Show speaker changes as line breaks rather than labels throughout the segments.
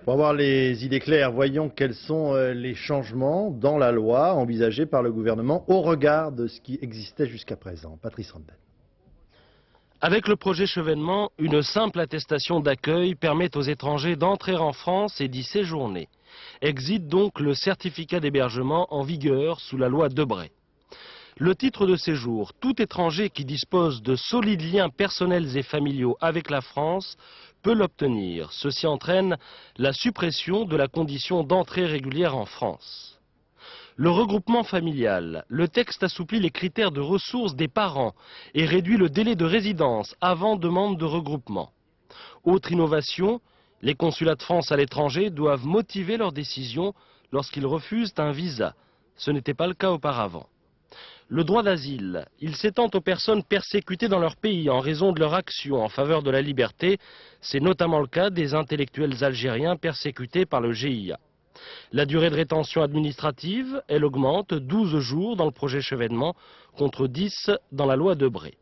Pour avoir les idées claires, voyons quels sont les changements dans la loi envisagés par le gouvernement au regard de ce qui existait jusqu'à présent. Patrice Randen.
Avec le projet Chevènement, une simple attestation d'accueil permet aux étrangers d'entrer en France et d'y séjourner. Existe donc le certificat d'hébergement en vigueur sous la loi Debré. Le titre de séjour, tout étranger qui dispose de solides liens personnels et familiaux avec la France peut l'obtenir. Ceci entraîne la suppression de la condition d'entrée régulière en France. Le regroupement familial, le texte assouplit les critères de ressources des parents et réduit le délai de résidence avant demande de regroupement. Autre innovation, les consulats de France à l'étranger doivent motiver leur décision lorsqu'ils refusent un visa. Ce n'était pas le cas auparavant. Le droit d'asile, il s'étend aux personnes persécutées dans leur pays en raison de leur action en faveur de la liberté. C'est notamment le cas des intellectuels algériens persécutés par le GIA. La durée de rétention administrative, elle augmente 12 jours dans le projet Chevènement contre 10 dans la loi Debré.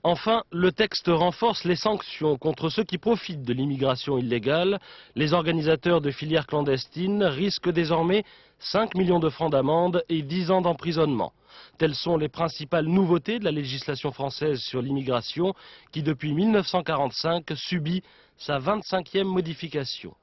Enfin, le texte renforce les sanctions contre ceux qui profitent de l'immigration illégale. Les organisateurs de filières clandestines risquent désormais 5 millions de francs d'amende et 10 ans d'emprisonnement. Telles sont les principales nouveautés de la législation française sur l'immigration qui, depuis 1945, subit sa 25e modification.